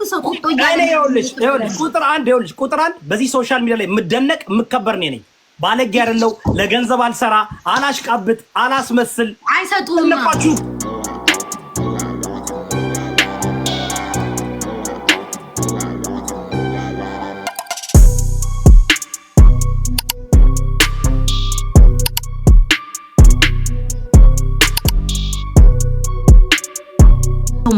ሰው ቁጦ ያለ ይኸውልሽ ቁጥር አንድ በዚህ ሶሻል ሚዲያ ላይ ምደነቅ ምከበር ነኝ። ባለጌ አይደለው። ለገንዘብ አልሰራ፣ አላሽቃብጥ፣ አላስመስል። አይሰጡም ለቋችሁ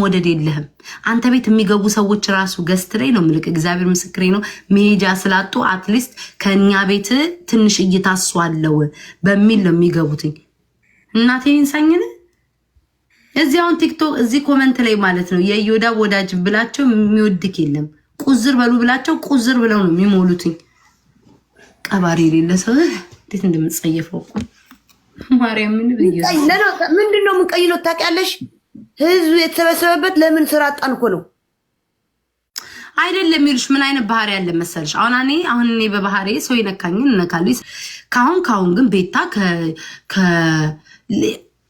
ወደድ የለህም አንተ ቤት የሚገቡ ሰዎች ራሱ ገስት ላይ ነው ምልክ እግዚአብሔር ምስክሬ ነው መሄጃ ስላጡ አትሊስት ከኛ ቤት ትንሽ እይታስዋለው በሚል ነው የሚገቡት። እናቴን ሳኝነ እዚያውን ቲክቶክ እዚ ኮሜንት ላይ ማለት ነው የዮዳ ወዳጅ ብላቸው የሚወድክ የለም ቁዝር በሉ ብላቸው ቁዝር ብለው ነው የሚሞሉት። ቀባሪ የሌለ ሰው እንዴት እንደምትጸየፈው ማርያም ምን በየሱ ምንድነው ምን ቀይሎ ታውቂያለሽ? ህዝብ የተሰበሰበበት ለምን ስራ አጣንኮ ነው አይደለም ይልሽ። ምን አይነት ባህሪ ያለ መሰልሽ? አሁን እኔ በባህሪ ሰው ይነካኝን እነካለሁ። ካሁን ግን ቤታ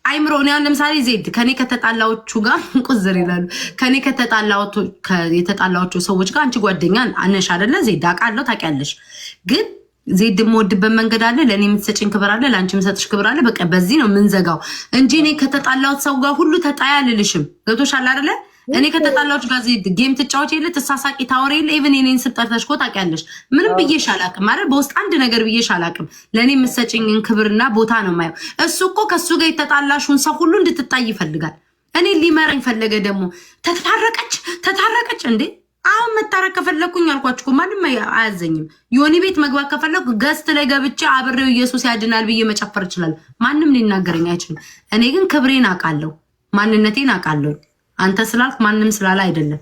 አይምሮ ነው። ለምሳሌ ዜድ ከኔ ከተጣላዎቹ ጋር ቁዝር ይላሉ። ከኔ የተጣላዎቹ ሰዎች ጋር አንቺ ጓደኛ አነሽ አይደለ? ዜድ አውቃለሁ፣ ታውቂያለሽ። ግን ዜድ የምወድበት መንገድ አለ። ለእኔ የምትሰጭኝ ክብር አለ፣ ለአንቺ የምሰጥሽ ክብር አለ። በቃ በዚህ ነው የምንዘጋው እንጂ እኔ ከተጣላሁት ሰው ጋር ሁሉ ተጣያ አልልሽም። ገብቶሻል አይደለ? እኔ ከተጣላሁት ጋር ዜድ ጌም ትጫወች የለ ተሳሳቂ ታወሪ የለ ኢቭን እኔን ስጠርተሽ እኮ ታውቂያለሽ። ምንም ብዬሽ አላውቅም ማለት በውስጥ አንድ ነገር ብዬሽ አላውቅም። ለእኔ የምትሰጭኝን ክብርና ቦታ ነው የማየው። እሱ እኮ ከሱ ጋር የተጣላሽውን ሰው ሁሉ እንድትጣይ ይፈልጋል። እኔ ሊመራኝ ፈለገ ደግሞ ተታረቀች እንዴ? አሁን መታረቅ ከፈለኩኝ አልኳችሁ ማንም አያዘኝም። ዮኒ ቤት መግባት ከፈለኩ ገስት ላይ ገብቼ አብሬው ኢየሱስ ያድናል ብዬ መጨፈር ይችላል። ማንም ሊናገረኝ አይችልም። እኔ ግን ክብሬን አውቃለሁ፣ ማንነቴን አውቃለሁ። አንተ ስላልክ ማንም ስላለ አይደለም።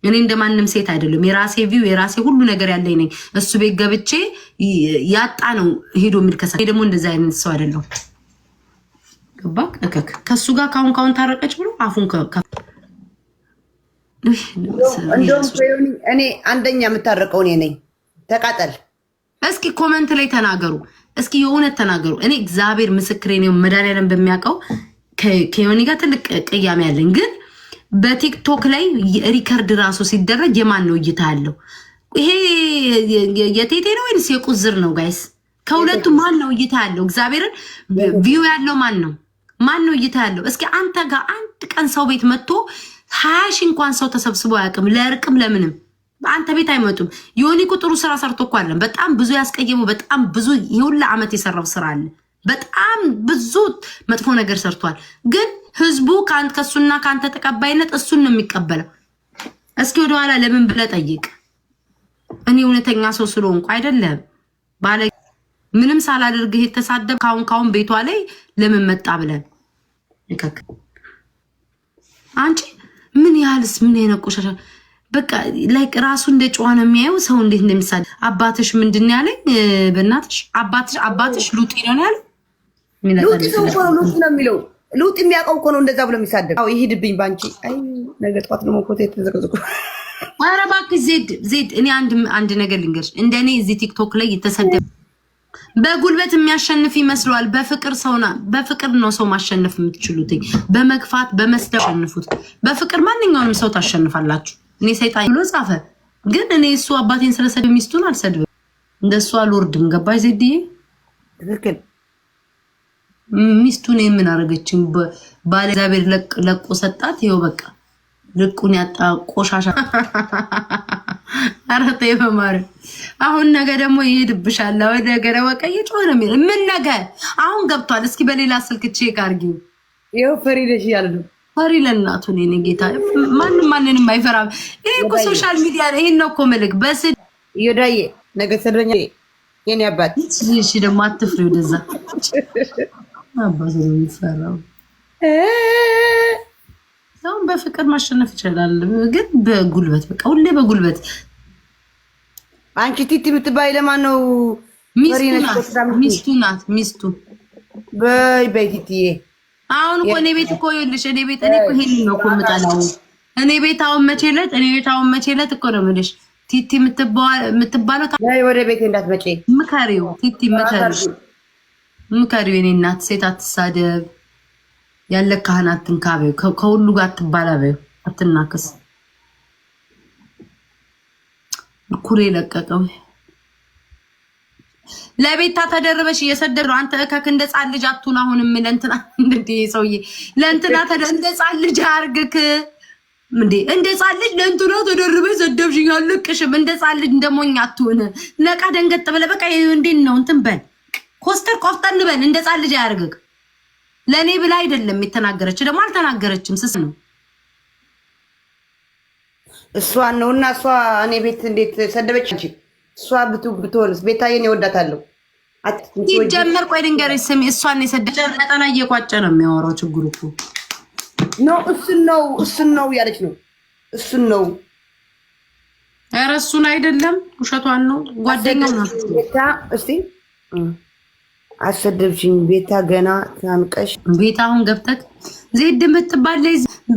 እኔ እንደማንም ሴት አይደለም። የራሴ ቪው የራሴ ሁሉ ነገር ያለኝ ነኝ። እሱ ቤት ገብቼ ያጣ ነው ሄዶ የሚልከሳ ደግሞ እንደዛ አይነት ሰው አይደለም። ገባክ? ከሱ ጋር ካሁን ታረቀች ብሎ አፉን እኔ አንደኛ የምታረቀው እኔ ነኝ። ተቃጠል። እስኪ ኮመንት ላይ ተናገሩ። እስኪ የእውነት ተናገሩ። እኔ እግዚአብሔር ምስክሬ ነው መድኃኒዓለም በሚያውቀው ከዮኒ ጋር ትልቅ ቅያሜ ያለኝ፣ ግን በቲክቶክ ላይ ሪከርድ ራሱ ሲደረግ የማን ነው እይታ ያለው? ይሄ የቴቴ ነው ወይስ የቁዝር ነው? ጋይስ ከሁለቱ ማን ነው እይታ ያለው? እግዚአብሔርን ቪው ያለው ማን ነው? ማን ነው እይታ ያለው? እስኪ አንተ ጋር አንድ ቀን ሰው ቤት መጥቶ 20 ሺህ እንኳን ሰው ተሰብስቦ አያውቅም። ለእርቅም ለምንም አንተ ቤት አይመጡም። ዮኒ ቁጥሩ ስራ ሰርቶ እኮ አለ። በጣም ብዙ ያስቀየመው በጣም ብዙ የሁላ ዓመት የሰራው ስራ አለ። በጣም ብዙ መጥፎ ነገር ሰርቷል። ግን ህዝቡ ከሱና ካንተ ተቀባይነት እሱን ነው የሚቀበለው። እስኪ ወደኋላ ለምን ብለህ ጠይቅ። እኔ እውነተኛ ሰው ስለሆንኩ አይደለም። ባለ ምንም ሳላደርግህ የተሳደብ ካሁን ቤቷ ላይ ለምን መጣ ብለን ይከክ አንቺ ምን ያህልስ ምን የነቆሻሻ በቃ ላይክ ራሱ እንደ ጨዋ ነው የሚያየው። ሰው እንዴት እንደሚሳደ አባትሽ ምንድን ነው ያለኝ? በእናትሽ አባትሽ ሉጢ ነው ያለው። ሉጢ ሰው እኮ ነው ሉጢ ነው የሚለው። ሉጢ የሚያውቀው እኮ ነው እንደዛ ብሎ የሚሳደብ። አዎ ይሄድብኝ ባንቺ። አይ ነገ ጠዋት ነው ኮቴ ተዘቀዘቁ። ኧረ እባክሽ ዜድ እኔ አንድ ነገር ልንገርሽ። እንደኔ እዚህ ቲክቶክ ላይ የተሰደበ በጉልበት የሚያሸንፍ ይመስለዋል። በፍቅር ነው ሰው ማሸነፍ የምትችሉት። በመግፋት በመስደብ አሸንፉት። በፍቅር ማንኛውንም ሰው ታሸንፋላችሁ። እኔ ሰይጣን ብሎ ጻፈ፣ ግን እኔ እሱ አባቴን ስለሰደብ ሚስቱን አልሰድብም። እንደሱ አልወርድም። ገባሽ ዜድዬ? ትክክል። ሚስቱን የምን አደረገችኝ? ባለ እግዚአብሔር ለቆ ሰጣት። ይኸው በቃ ልቁን ያጣ ቆሻሻ። ኧረ ተይ በማርያም። አሁን ነገ ደግሞ ይሄድብሻል። ወደ ነገ ወቀየ ጮህ ነው የሚል ምን ነገ አሁን ገብቷል። እስኪ በሌላ ስልክ ቼክ አድርጊው። ይኸው ፈሪ ነሽ እያለ ነው። ፈሪ ለእናቱ እኔ ጌታ ማንንም አይፈራም። ይሄ እኮ ሶሻል ሚዲያ ነው። ይሄን ነው እኮ መልክ በስድ ይዳዬ ነገ ሰደኛ የኔ አባት። እሺ ደግሞ አትፍሪ። ወደዛ አባቱ ነው የሚፈራው። ሰውን በፍቅር ማሸነፍ ይችላል፣ ግን በጉልበት ሁሌ በጉልበት። አንቺ ቲቲ የምትባይ ለማን ነው? ሚስቱ ናት። ሚስቱ በይ ቲቲዬ። አሁን እኮ እኔ ቤት እኮ ይኸውልሽ፣ እኔ ቤት እኮ ይሄን ነው እኮ የምጠላው። እኔ ቤት አሁን መቼ ዕለት እኮ ነው የምልሽ ቲቲ የምትባለው። ወደ ቤት እንዳትመጪ ምከሪው። ቲቲ ምከሪው። እኔ እናት ሴት አትሳደብ፣ ያለ ካህናት ትንካበው፣ ከሁሉ ጋር አትባላበው፣ አትናከስ። ኩሬ ለቀቀው ለቤታ ተደርበሽ እየሰደረው አንተ እከክ እንደ ጻል ልጅ አቱን አሁንም ለእንትና እንዴ ሰውዬ ለእንትና እንደ ጻል ልጅ አርግክ እንደ ጻል ልጅ ለእንትና ተደርበሽ ሰደብሽኝ አልልቅሽም እንደ ጻል ልጅ እንደሞኝ አቱን ነቃ ደንገጥ ብለ በቃ እንዴት ነው እንትን በል ኮስተር ቆፍጠን በል እንደ ጻል ልጅ አያርግክ ለኔ ብላ አይደለም የተናገረች ደግሞ አልተናገረችም ስስ ነው እሷ ነውና እሷ እኔ ቤት እንዴት ሰደበች እንጂ እሷ ብትሆንስ ቤታዬን ይወዳታለሁ ይጀመር ቆይ ድንገርሽ ስሚ እሷን የሰደበች ነጠላ እየቋጨ ነው የሚያወራው ችግሩ እኮ እሱን ነው ያለች ነው እሱን ነው ኧረ እሱን አይደለም ውሸቷን ነው ጓደኛው ነው ቤታ እስቲ አሰደብሽኝ ቤታ ገና ታንቀሽ ቤታ አሁን ገብተክ ዜድ የምትባል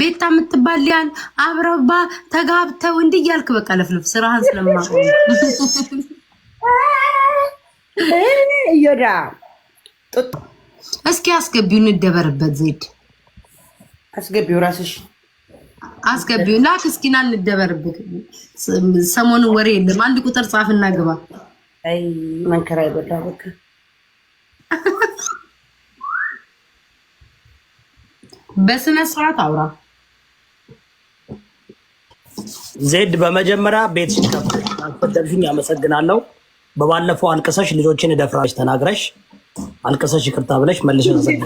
ቤታ የምትባል ያን አብረባ ተጋብተው እንዲያልክ በቃ ለፍልፍ ስራህን ስለማቆም እዮዳ እስኪ አስገቢው እንደበርበት ዜድ አስገቢው ራስሽ አስገቢው ላክ እስኪና እንደበርበት ሰሞኑን ወሬ የለም አንድ ቁጥር ጻፍና ግባ አይ መንከራ ይበላልክ በስነ ስርዓት አውራ ዜድ በመጀመሪያ ቤትሽን ከፈተሽኝ አመሰግናለሁ በባለፈው አልቀሰሽ ልጆችን ደፍራሽ ተናግረሽ አልቀሰሽ ይቅርታ ብለሽ መልሰሽ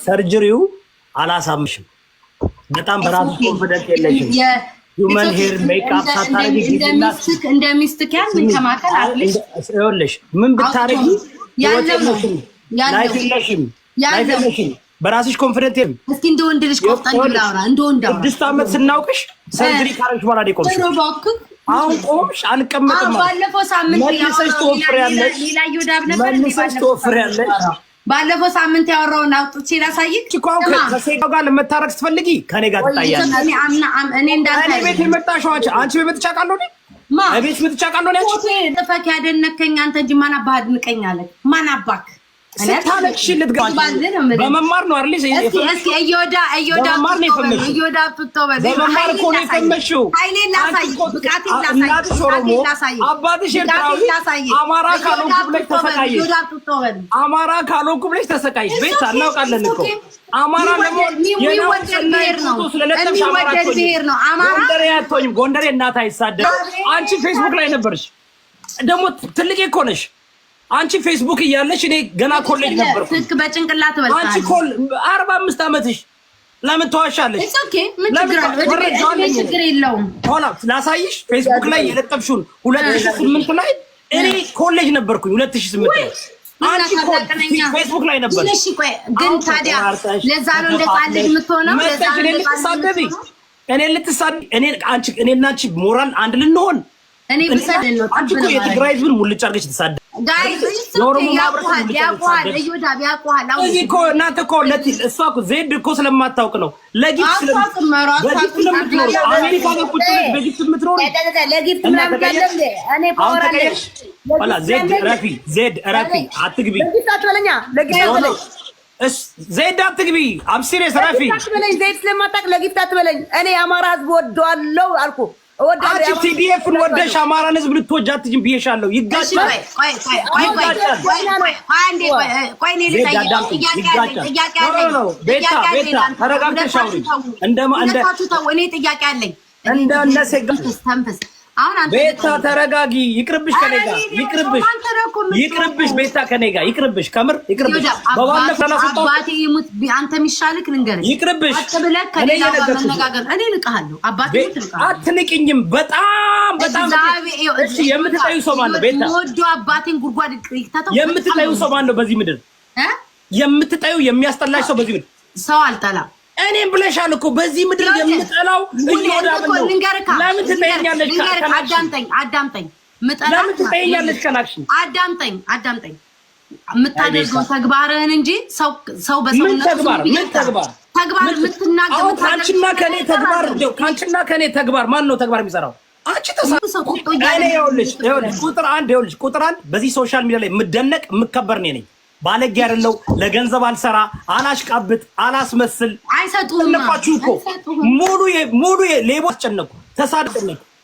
ሰርጀሪው አላሳምሽም በጣም በራሱ ኮንፊደንስ የለሽም ሁማን ሄር ሜካፕ ሳታረጊ እንደሚስትክ ያን ከማከል አለሽ ይኸውልሽ ምን ብታረጊ ላይፍ በራስሽ ኮንፊደንስ የለም እስኪ እንደ ወንድ ልጅ ቆፍጣን ይላውራ እንደ ወንድ አውራ 6 ዓመት ስናውቅሽ ሰርጀሪ ካረግሽ በኋላ ደቆምሽ አሁን ቆምሽ አልቀመጥም ባለፈው ሳምንት መልሰሽ ትወፍሪያለሽ ባለፈው ሳምንት ያወራውን አውጥቼ ላሳይክ ከሴጋው ጋር ለመታረቅ ስትፈልጊ ከኔ ጋር ትጣያለሽ እኔ እንዳንተ ቤት የመጣሽው አንቺ ቤት ትጫቃለሁ ቤት ትጫቃለሁ ጥፈክ ያደነከኝ አንተ እንጂ ማን አባህ አድንቀኛለህ ማን አባክ ስታለቅሽ ልትገባሽ በመማር ነው አይደል እስኪ እዮዳ ትተወለ በመማር እኮ ነው የፈመሽው ኃይሌን ላሳይ ብቃቴን ላሳይ አባትሽ ኤርትራዊ አማራ ካልሆንኩ ብለሽ ተሰቃየሽ አማራ ካልሆንኩ ብለሽ ተሰቃየሽ ቤት እናውቃለን እኮ አማራ ደግሞ ጎንደሬ አትሆኝም ጎንደሬ እናት አይሳደብ አንቺ ፌስቡክ ላይ ነበርሽ ደግሞ ትልቅ እኮ ነሽ አንቺ ፌስቡክ እያለሽ እኔ ገና ኮሌጅ ነበርኩ ትክ በጭንቅላት በልጣ አንቺ 45 ዓመትሽ ለምን ተዋሻለሽ ኦኬ ምን ችግር የለውም ሆላ ላሳይሽ ፌስቡክ ላይ የለጠፍሽውን 2008 ላይ እኔ ኮሌጅ ነበርኩኝ 2008 ላይ አንቺ ፌስቡክ ላይ ነበር እሺ ቆይ ግን ታዲያ ለዛ ነው እንደ ቃል የምትሆነው ለዛ ነው እኔ ልትሳደቢ እኔና አንቺ ሞራል አንድ ልንሆን እኔ ብሰደል ነው አንቺ እኮ የትግራይ ህዝብን ሙልጭ አድርገሽ ተሳደብ ጋይስ ያቋል እዮዳ ያቋል አሁን እኮ እናንተ እኮ እሷ እኮ ዜድ እኮ ስለማታውቅ ነው ለጊፍት ስለምትኖር አሜሪካ ነው ቁጭ ብለሽ በጊፍት የምትኖር ለጊፍት ምናምን ካለም እኔ ፖራለሽ ወላ ዜድ ረፊ አትግቢ ለጊፍት አትበለኛ ዜድ አትግቢ አብሲሬስ ረፊ አትበለኝ ዜድ ስለማታውቅ ለጊፍት አትበለኝ እኔ አማራ ህዝብ ወደዋለሁ አልኩ አንቺ ቲዲኤፍን ወደሽ አማራን ህዝብ ልትወጃ አትጅም ብዬሻለሁ ይጋጫል ቤታ ተረጋጊ ይቅርብሽ ከኔ ጋር ይቅርብሽ ቤታ ከኔ ጋር ይቅርብሽ ከምር ይቅርብሽ በባለፈው አባቴ ይሙት አንተ የሚሻልክ ልንገርህ ይቅርብሽ አትብለክ ከሌላ ጋር መነጋገር እኔ ልቀሃለሁ አባቴ ልቀሃለሁ አትንቂኝም በጣም እሺ የምትጠዩ ሰው ማን ነው ቤታ ወዶ አባቴን ጉርጓድ ይክታተው የምትጠዩ ሰው ማን ነው በዚህ ምድር የምትጠዩ የሚያስጠላሽ ሰው በዚህ ምድር ሰው አልጠላም እኔም ብለሻል እኮ በዚህ ምድር የምጠላው እዮዳ ምን ነው ለምን ትጠይኛለሽ አዳምጠኝ ለምን ትጠይኛለሽ ከናክሽ አዳምጠኝ የምታደርገው ተግባርህን እንጂ ሰው በሰውነት ምን ተግባር የምትናገረው ካንቺና ከኔ ተግባር ማን ነው ተግባር የሚሰራው አንቺ ተሳሰው እኔ ይኸውልሽ ቁጥር አንድ በዚህ ሶሻል ሚዲያ ላይ የምደነቅ የምከበር ነኝ ባለጌ አይደለው ለገንዘብ አልሰራ አላሽቃብጥ አላስመስል አይሰጡም ለፋችሁ እኮ ሙሉ ሌቦች አስጨነቁ ተሳደቁ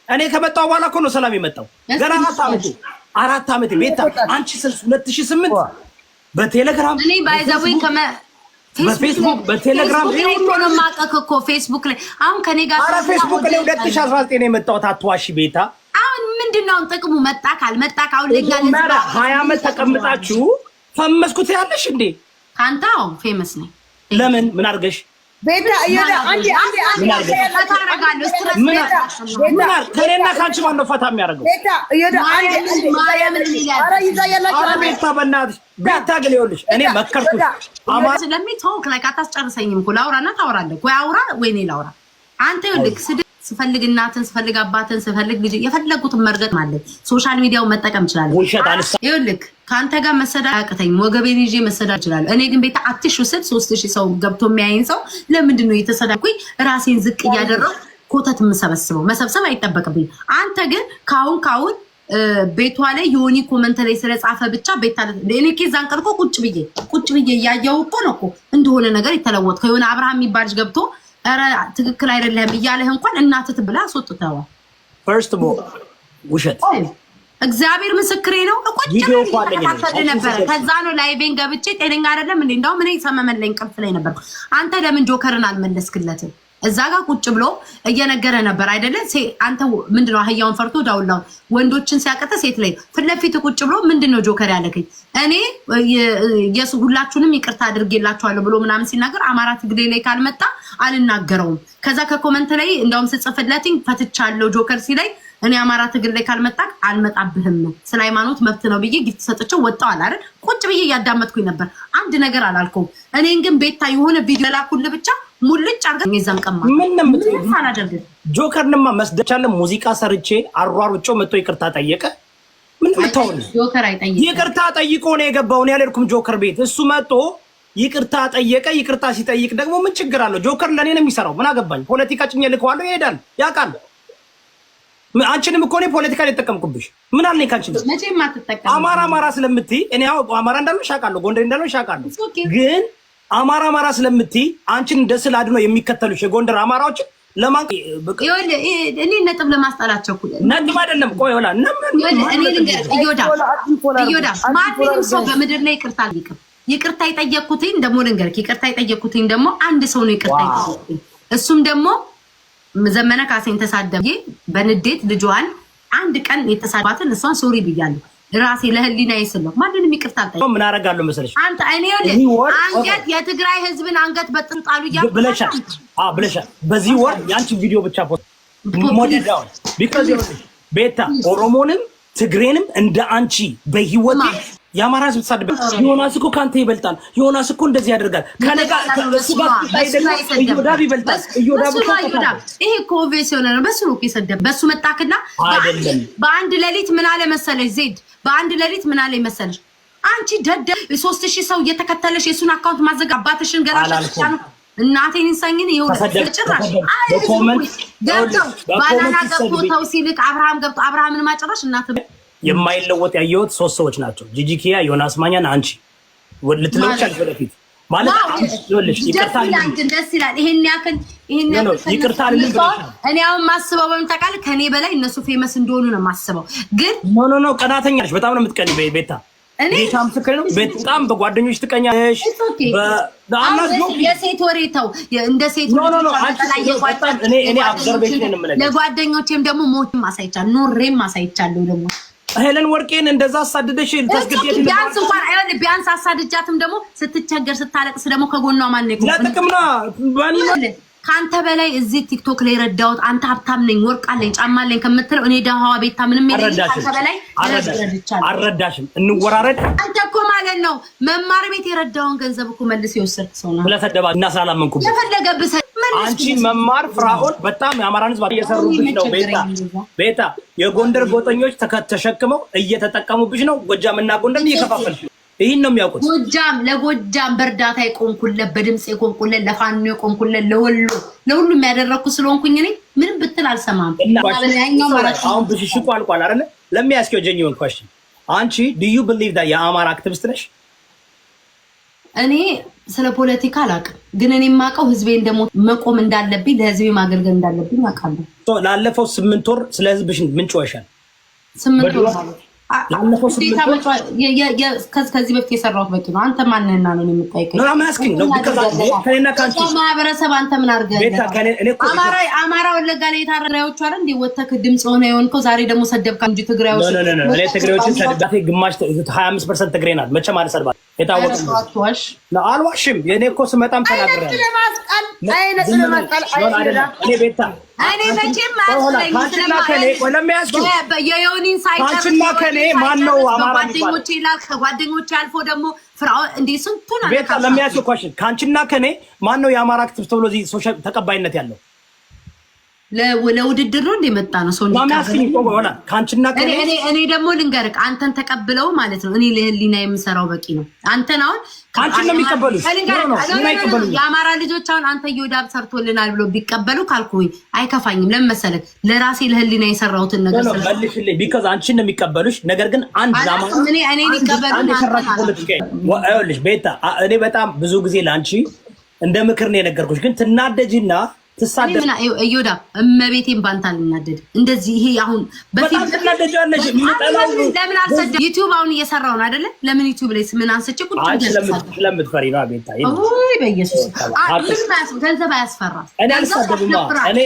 እኔ ከመጣሁ በኋላ እኮ ነው ሰላም የመጣው። ገና 4 ዓመት ቤታ አንቺ 2008 በቴሌግራም እኔ ባይዘውኝ በፌስቡክ በቴሌግራም ነው ማቀቅ እኮ ፌስቡክ ላይ አሁን ከኔ ጋር ፌስቡክ ላይ 2019 ነው የመጣሁት። አትዋሺ ቤታ። አሁን ምንድነው ጥቅሙ? መጣ ካልመጣ ካሁን ለኛ 20 ዓመት ተቀምጣችሁ ፈመስኩት ያለሽ እንዴ? ካንታው ፌመስ ነኝ። ለምን ምን አድርገሽ ቤታ አንዴ ታረጋለህ? ስትረስ ምን ከኔና ካንቺ ማን ነው ፈታ የሚያደርገው? ቤታ ማርያምን ይላል። ኧረ ይዛ ያላችሁ ኧረ ቤታ በእናትሽ ቤታ ግን ይኸውልሽ እኔ መከርኩሽ። ስለሚተውክ ላይ አታስጨርሰኝም እኮ ላውራና ታወራለህ ወይ አውራ ወይ እኔ ላውራ። አንተ ይኸውልህ ስፈልግ እናትን ስፈልግ አባትን ስፈልግ ልጅ የፈለጉትን መርገጥ ማለት ሶሻል ሚዲያው መጠቀም ይችላል። ይኸውልህ ከአንተ ጋር መሰዳድ አያቅተኝም። ወገቤን ይዤ መሰዳድ ይችላል። እኔ ግን ቤታ አትሽ ውስጥ 3000 ሰው ገብቶ የሚያየኝ ሰው ለምንድን ነው የተሰዳድኩኝ? ራሴን ዝቅ እያደረኩ ኮተት የምሰበስበው መሰብሰብ አይጠበቅብኝ። አንተ ግን ካሁን ቤቷ ላይ የሆኒ ኮመንት ላይ ስለጻፈ ብቻ ቤታ እኔ ኬዛን ቀርቆ ቁጭ ብዬ እያየው እኮ ነው እኮ እንደሆነ ነገር የተለወጥከው የሆነ አብርሃም የሚባል ልጅ ገብቶ ኧረ ትክክል አይደለም እያለህ እንኳን እናትህ ብላ አስወጥተዋል። ፈርስት ሞ ውሸት እግዚአብሔር ምስክሬ ነው። ነበረ ከዛ ነው ላይቬን ገብቼ ጤነኛ አይደለም እንዴ እንደውም እኔ ሰመመለኝ ቅልፍ ላይ ነበር። አንተ ለምን ጆከርን አልመለስክለትም? እዛ ጋር ቁጭ ብሎ እየነገረ ነበር አይደለ? አንተ ምንድነው አህያውን ፈርቶ ዳውላውን ወንዶችን ሲያቀተ ሴት ላይ ፊት ለፊት ቁጭ ብሎ ምንድነው ጆከር ያለከኝ? እኔ ሁላችሁንም ይቅርታ አድርጌላችኋለሁ ብሎ ምናምን ሲናገር አማራ ትግሬ ላይ ካልመጣ አልናገረውም። ከዛ ከኮመንት ላይ እንደውም ስጽፍለትኝ ፈትቻለሁ ጆከር ሲላይ እኔ አማራ ትግል ላይ ካልመጣ አልመጣብህም ስለ ሃይማኖት መብት ነው ብዬ ጊፍት ሰጥቼው ወጣው አይደል? ቁጭ ብዬ እያዳመጥኩኝ ነበር። አንድ ነገር አላልኩም። እኔን ግን ቤታ የሆነ ቪዲዮ ላኩል ብቻ ሙልጭ አርገን የዛን ቀማ ምን አላደርግ ጆከርንማ መስደቻለ ሙዚቃ ሰርቼ አሯሩጮ መጥቶ ይቅርታ ጠየቀ። ምን ምታውን ጆከር አይጠይቅ ይቅርታ ጠይቆ ነው የገባው። እኔ ያልኩም ጆከር ቤት እሱ መጥቶ ይቅርታ ጠየቀ። ይቅርታ ሲጠይቅ ደግሞ ምን ችግር አለው? ጆከር ለኔ ነው የሚሰራው። ምን አገባኝ? ፖለቲካ ጭኜ ልከዋለሁ ይሄዳል። ያውቃል። አንቺንም እኮ ነው ፖለቲካ ላይ ተጠቀምኩብሽ። ምን አለኝ ካንቺ? መቼም አትጠቀም። አማራ ስለምትይ እኔ ያው አማራ እንዳልሆንሽ አውቃለሁ፣ ጎንደር እንዳልሆንሽ አውቃለሁ። ግን አማራ ስለምትይ አንቺን እንደ ስል አድኖ የሚከተሉሽ የጎንደር አማራዎች ለማን እኔ ነጥብ ለማስጣላቸው እኮ ነጥብ አይደለም። ቆይ ሆላ እኔ ልንገርህ እዮዳ ማንም ሰው በምድር ላይ ይቅርታ የጠየቅኩትኝ ደግሞ ልንገርህ፣ ይቅርታ የጠየቅኩትኝ ደግሞ አንድ ሰው ነው ይቅርታ የጠየቅኩትኝ። እሱም ደግሞ ዘመነ ካሴን ተሳደብ በንዴት ልጇን አንድ ቀን የተሳደባትን እሷን ሶሪ ብያለሁ። ራሴ ለህሊና ይስለው ማንንም ይቅርታ አልጠየቅም። ምን አደርጋለሁ መሰለሽ? አንተ እኔ አንገት የትግራይ ህዝብን አንገት በጥንጣሉ ብለሻል ብለሻል። በዚህ ወር የአንቺን ቪዲዮ ብቻ ፖስት ሞዴዳውን ቢካዝ ቤታ ኦሮሞንም ትግሬንም እንደ አንቺ በህይወቴ የአማራ ህዝብ ተሳደበ። ዮናስ እኮ ካንተ ይበልጣል፣ ዮናስ እኮ እንደዚህ ያደርጋል፣ ከነጋ እዮዳብ ይበልጣል። ይሄ እኮ ኦቪየስ የሆነ ነው። በሱ ነው የሰደበ። በሱ መጣክና በአንድ ሌሊት ምን አለ መሰለሽ ዜድ፣ በአንድ ሌሊት ምን አለ መሰለሽ አንቺ ደደብ 3000 ሰው እየተከተለሽ የሱን አካውንት ማዘጋባትሽን ገራሽ ነው። እናቴን እንሳኝን ይሁን ጭራሽ ገብተው ባላና ገብቶ ተው ሲልክ አብርሃም ገብቶ አብርሃምን ማጨራሽ እናት የማይለወጥ ያየሁት 3 ሰዎች ናቸው። ጂጂኪያ፣ ዮናስ ማኛን አንቺ ልትለውጭ አልፈለፊት ማለት ይኸውልሽ ይቅርታ ደስ ይላል። ይሄን ያክል ይቅርታ ልልሽ እኔ አሁን ማስበው በምን ታውቃለህ? ከኔ በላይ እነሱ ፌመስ እንደሆኑ ነው ማስበው። ግን ኖ ቀናተኛ ነሽ። በጣም ነው የምትቀኒ ቤታ። ቤታ ምስክር ነው። በጣም በጓደኞች ትቀኛለሽ። የሴት ወሬ ተው። እንደ ሴት እኔ አብዘርቬሽን ነው የምልህ። ለጓደኞቼም ደግሞ ሞትም አሳይቻለሁ፣ ኖሬም አሳይቻለሁ ደግሞ ሄለን ወርቄን እንደዛ አሳድደሽ ተስገደሽ ቢያንስ እንኳን አይደል ቢያንስ አሳድጃትም ደግሞ ስትቸገር ስታለቅስ ደግሞ ከጎኗ ማን ነው ለጥቅምና ባኒ ካንተ በላይ እዚህ ቲክቶክ ላይ ረዳውት አንተ ሀብታም ነኝ ወርቅ አለኝ ጫማ አለኝ ከምትለው እኔ ደሃዋ ቤታ ምንም የለኝ። ካንተ በላይ አረዳሽም እንወራረድ። አንተ እኮ ማለት ነው መማር ቤት የረዳውን ገንዘብ እኮ መልስ የወሰድክ ሰው ነው። ስለሰደባ እና ስላላመንኩብህ የፈለገብህ አንቺ መማር ፍራኦል በጣም የአማራን ህዝብ እየሰሩብሽ ነው። ቤታ የጎንደር ጎጠኞች ተሸክመው እየተጠቀሙብሽ ነው። ጎጃምና ጎንደር እየከፋፈልሽ ነው። ይሄን ነው የሚያውቁት። ጎጃም ለጎጃም በእርዳታ የቆምኩለት በድምጽ የቆምኩለት ለፋኖ የቆምኩለት ለሁሉ የሚያደረኩ ስለሆንኩኝ እኔ ምንም ብትል አልሰማም። አሁን ብሽሽቁ አልቋል አይደል? ለሚያስከው ጀኒውን ኳስችን አንቺ do you believe that የአማራ አክቲቪስት ነሽ? እኔ ስለ ፖለቲካ አላውቅም፣ ግን እኔ የማውቀው ህዝቤን ደግሞ መቆም እንዳለብኝ ለህዝቤ ማገልገል እንዳለብኝ አውቃለሁ። ላለፈው 8 ወር ስለ ህዝብሽ ምን ጮኸሻል? 8 ወር ማለት ላለፈው 8 ወር ከዚህ በፊት የሰራሁት በቂ ነው። አንተ ማንነና ነው የምጠይቀኝ? ነው ማስኪን ነው ከኔና ካንቺ ማህበረሰብ አንተ ምን አድርገህ አማራ ወለጋ ላይ የታረራዮቹ አይደል እንዴ ወተክ ድምጽ ሆነ የሆንከው ዛሬ ደግሞ ሰደብካ እንጂ ትግራዮች እኔ ትግራዮችን ሰደብኩ ግማሽ 25% ትግሬ ናት መቼም አልሰድባት የታወቀ ነው። አልዋሽም። የኔ እኮ ስመጣም ተናግሬያለሁ። እኔ ቤታ እኔ መቼም ማስለኝ የዮኒን ሳይቀርና ከኔ ማን ነው አማራ ጓደኞቼ ይላል። ከጓደኞቼ አልፎ ደግሞ ፍራው እንዴ ስንቱን ቤታ ለሚያስው ኳሽን ካንቺና ከኔ ማን ነው የአማራ አክቲቪስት ተብሎ እዚህ ሶሻል ተቀባይነት ያለው? ለውድድር ነው እንደመጣ ነው ሰው እንዲቀበል ካንቺና ከኔ እኔ ደግሞ ልንገርክ አንተን ተቀብለው ማለት ነው። እኔ ለህሊና የምሰራው በቂ ነው። አንተን አሁን አንቺን ነው የሚቀበሉሽ። የአማራ ልጆች አሁን አንተ ይወዳብ ሰርቶልናል ብሎ ቢቀበሉ ካልኩኝ አይከፋኝም። ለምን መሰለህ? ለራሴ ለህሊና የሰራሁትን ነገር መልሽልኝ። ቢካዝ አንቺን ነው የሚቀበሉሽ። ነገር ግን አንድ ዛማ እኔ ሊቀበሉኝ ይኸውልሽ ቤታ እኔ በጣም ብዙ ጊዜ ለአንቺ እንደ ምክር ነው የነገርኩሽ። ግን ትናደጂና ትሳደብ እዮዳ እመቤቴን ባንታ ልናደድ እንደዚህ ይሄ አሁን በጣም ትናደጃለሽ። ለምን አልሰደ ዩቲዩብ አሁን እየሰራው ነው አይደለ? ለምን ዩቲዩብ ላይ ምን አንስቼ ቁጭ ስለምትፈሪ ነው ቤታ። ኦይ በኢየሱስ ገንዘብ አያስፈራ። እኔ አልሳደብማ። እኔ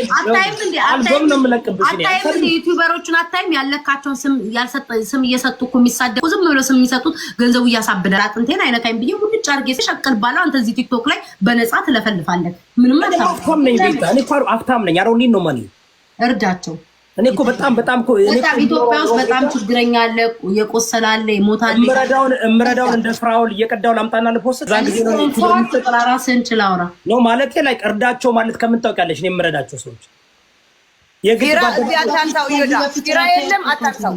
አልበም ነው የምለቅብሽ። አታይም ዩቲዩበሮችን አታይም? ያለካቸውን ስም ያልሰጠ ስም እየሰጡ እኮ የሚሳደቡ ዝም ብሎ ስም የሚሰጡት ገንዘቡ እያሳብዳል። አጥንቴን አይነካኝ ብዬ ሁሉ ጫርጌ ተሸቅል ባለው አንተ እዚህ ቲክቶክ ላይ በነፃ ትለፈልፋለህ። ምንም አታውቅም ነኝ ቤታ። እኔ እኮ አፍታም ነኝ። አሮኒ ነው ማኒ እርዳቸው። እኔ እኮ በጣም እኮ ኢትዮጵያ ውስጥ በጣም ችግረኛ አለ፣ የቆሰለ አለ፣ ይሞታል። እምረዳውን እንደ ፍራውል እየቀዳው ላምጣና ለፖስት ዛን ጊዜ ነው ራስን ችላውራ ነው ማለት ላይ እርዳቸው ማለት ከምን ታውቂያለሽ? እኔ እምረዳቸው ሰዎች የግራ ያታንታው ይራ የለም አታንታው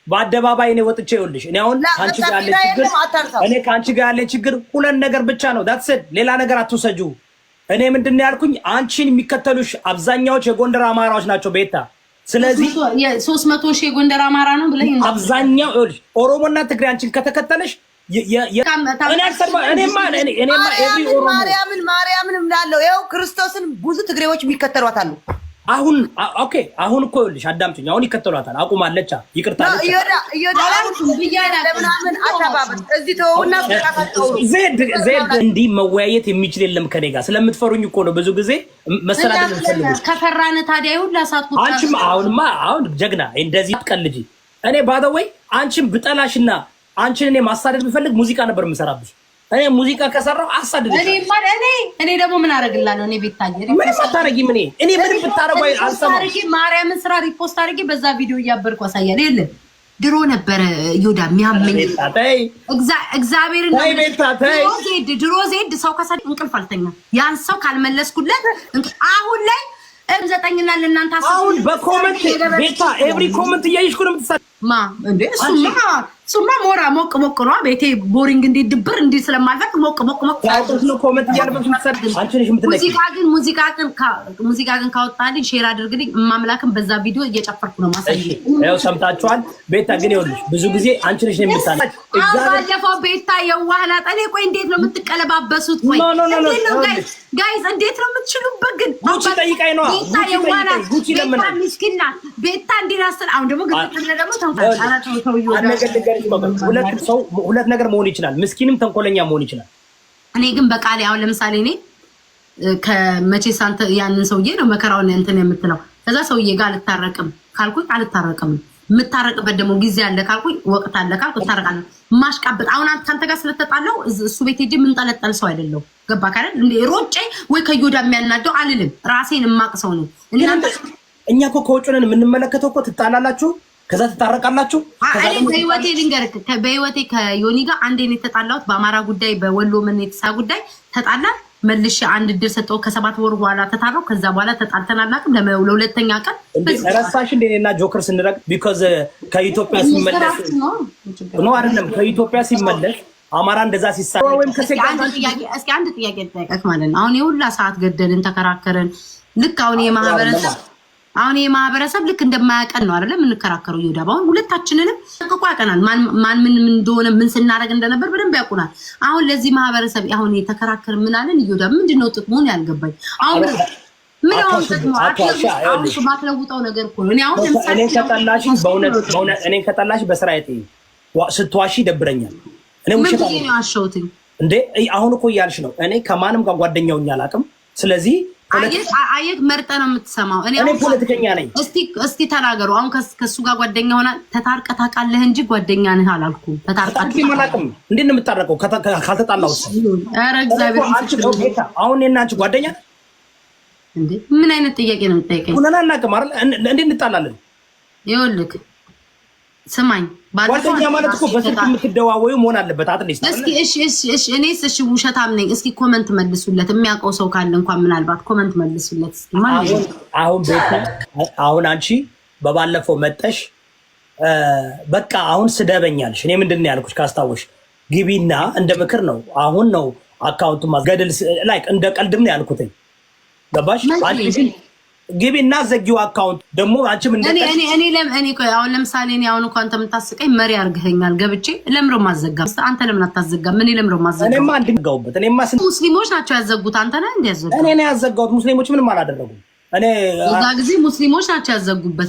በአደባባይ እኔ ወጥቼ ይኸውልሽ እኔ አሁን ካንቺ ጋር ያለ ችግር እኔ ካንቺ ጋር ያለ ችግር ሁለት ነገር ብቻ ነው። ዳትስ ሌላ ነገር አትወሰጁ። እኔ ምንድነው ያልኩኝ? አንቺን የሚከተሉሽ አብዛኛዎች የጎንደር አማራዎች ናቸው ቤታ። ስለዚህ 300 ሺህ የጎንደር አማራ ነው ብለህ አብዛኛው ይኸውልሽ ኦሮሞና ትግሬ አንቺን ከተከተለሽ ማርያምን እንዳለው ይኸው ክርስቶስን ብዙ ትግሬዎች የሚከተሏት አሉ። አሁን ኦኬ አሁን እኮ ይኸውልሽ አዳምጪኝ። አሁን ይከተሏታል። አቁማለች። ይቅርታ ዜድ እንዲህ መወያየት የሚችል የለም ከኔ ጋር ስለምትፈሩኝ እኮ ነው። ብዙ ጊዜ መሰላደል እንፈልግ ከፈራነ ታዲያ ይሁን ላሳጥኩ አንቺም አሁን ጀግና እንደዚህ አትቀልጂ። እኔ ባደወይ አንቺም ብጠላሽና አንቺን እኔ ማሳደድ ብፈልግ ሙዚቃ ነበር የምሰራብሽ። እኔ ሙዚቃ ከሰራው አሳደድ እኔ ደግሞ ምን አደርግላለሁ? እኔ ቤት ታየሪ ምን ማታረጊ ምን እኔ ምንም ብታረጉ አልሰማም። ማርያምን ስራ ሪፖስት አድርጌ በዛ ቪዲዮ እያበርኩ አሳያለሁ። የለ ድሮ ነበር ይሁዳ የሚያመኝ እግዚአብሔርን ድሮ ዜድ ሰው ከሰደ እንቅልፍ አልተኛ ያን ሰው ካልመለስኩለት አሁን ላይ ዘጠኝና ለእናንተ አሁን በኮመንት ቤታ ኤቭሪ ኮመንት እያይሽኩ ነው የምትሳደው ማ እንዴ ሱማ ሞራ ሞቅ ነው ቤቴ ቦሪንግ እንዴ ድብር እንዴ ስለማልፈቅ ሞቅ ታውቁት ነው ኮመንት እያለበሽ የምትሰደው አንቺ ነሽ የምትለቂ። ሙዚቃ ግን ካወጣልኝ ሼር አድርግልኝ። ማምላክን በዛ ቪዲዮ እየጨፈርኩ ነው ማሳየው። ያው ሰምታችኋል። ቤታ ግን ይኸውልሽ ብዙ ጊዜ አንቺ ነሽ የምታነው ባለፈው ቤታ የዋህና ጠኔ ቆይ እንዴት ነው የምትቀለባበሱት? ቆይ ጋይስ እንዴት ነው የምትችሉበት? ግን ጉቺ ጠይቃይ ነው ቤታ የዋህና ቤታ ምስኪና ቤታ እንዲራስል አሁን ደግሞ ግጥም ደግሞ ተንታጣ ሁለት ነገር መሆን ይችላል። ምስኪንም ተንኮለኛ መሆን ይችላል። እኔ ግን በቃሌ አሁን ለምሳሌ እኔ ከመቼስ አንተ ያንን ሰውዬ ነው መከራውን እንትን የምትለው ከዛ ሰውዬ ጋር አልታረቅም ካልኩኝ አልታረቅም። የምታረቅበት ደግሞ ጊዜ አለ ካልኩኝ ወቅት አለ ካልኩኝ ታረቃለሁ። ማሽቃበጥ አሁን አንተ ጋር ስለተጣለው እሱ ቤት ሄጄ የምንጠለጠል ሰው አይደለሁ። ገባ ካለ እንዴ ሮጬ ወይ ከዮዳ የሚያናደው አልልም። ራሴን የማቅ ሰው ነው። እኛ እኮ ከውጭ ነን የምንመለከተው እኮ ትጣላላችሁ ከዛ ተጣረቃላችሁ። እኔ በህይወቴ ልንገርክ በህይወቴ ከዮኒ ጋር አንዴ ነው የተጣላሁት። በአማራ ጉዳይ በወሎ ምን የተሳ ጉዳይ ተጣላ መልሼ አንድ ድር ሰጠው። ከ7 ወር በኋላ ተታረው። ከዛ በኋላ ተጣልተን አናውቅም። ለሁለተኛ ቀን ረሳሽ እንደኔና ጆከር ስንረቅ ቢኮዝ ከኢትዮጵያ ሲመለስ ነው አይደለም ከኢትዮጵያ ሲመለስ አማራ እንደዛ ሲሳይ ወይም እስኪ አንድ ጥያቄ ልጠይቅህ ማለት ነው። አሁን የሁላ ሰዓት ገደልን ተከራከረን። ልክ አሁን የማህበረሰብ አሁን የማህበረሰብ ልክ እንደማያቀን ነው አይደለም የምንከራከረው። ይወዳብ አሁን ሁለታችንንም ጠንቅቆ ያቀናል። ማን ምን እንደሆነ ምን ስናደርግ እንደነበር በደንብ ያውቁናል። አሁን ለዚህ ማህበረሰብ አሁን የተከራከር ምን አለን? ይወዳብ ምንድነው ጥቅሙን ያልገባኝ አሁን ምን አሁን ጥቅሙ አሁን ማትለውጠው ነገር እኮ ነው። እኔ አሁን ለምሳሌ እኔ ከጠላሽ በስራዬ ስትዋሺ ይደብረኛል። እኔ ውሸት ነው ያሸውትኝ እንዴ? አሁን እኮ እያልሽ ነው እኔ ከማንም ጋር ጓደኛውኝ አላውቅም። ስለዚህ አየት መርጠ ነው የምትሰማው። እኔ ፖለቲከኛ ነኝ። እስቲ ተናገሩ። አሁን ከሱ ጋር ጓደኛ ሆና ተታርቀህ ታውቃለህ እንጂ ጓደኛ ነህ አላልኩም። ተታርቀህ አላውቅም። እንዴት ነው የምታረቀው ካልተጣላውስ? ኧረ እግዚአብሔር አሁን እኔና አንቺ ጓደኛ እንዴ? ምን አይነት ጥያቄ ነው የምትጠይቀኝ? ሁነና አናውቅም አይደል? እንዴት እንጣላለን? ይኸውልህ ስማኝ፣ ጓደኛ ማለት እኮ በስልክ የምትደዋወዩ መሆን አለበት። አትሊስት እስኪ እሺ እኔስ እሺ ውሸታም ነኝ። እስኪ ኮመንት መልሱለት። የሚያውቀው ሰው ካለ እንኳን ምናልባት ኮመንት መልሱለት እስኪ። አሁን ቤት አሁን አንቺ በባለፈው መጠሽ በቃ አሁን ስደበኛልሽ። እኔ ምንድን ነው ያልኩሽ ካስታወሽ? ግቢና እንደ ምክር ነው አሁን ነው አካውንቱ ማገደል ላይክ እንደ ቀልድም ነው ያልኩትኝ። ገባሽ? አንቺ ግቢና ዘጊው አካውንት ደግሞ አንቺም እንደ እኔ አሁን ለምሳሌ እኔ አሁን እንኳን ተምታስቀኝ መሪ አርገኸኛል። ገብቼ ለምሮ ማዘጋ አንተ ለምን አታዘጋም? ምን ለምሮ ማዘጋ? እኔማ እንድንጋውበት እኔማ ሙስሊሞች ናቸው ያዘጉት። አንተ ነህ እንደ ያዘጉት? እኔ ነኝ ያዘጋሁት። ሙስሊሞች ምንም አላደረጉም። እኔ እዛ ጊዜ ሙስሊሞች ናቸው ያዘጉበት።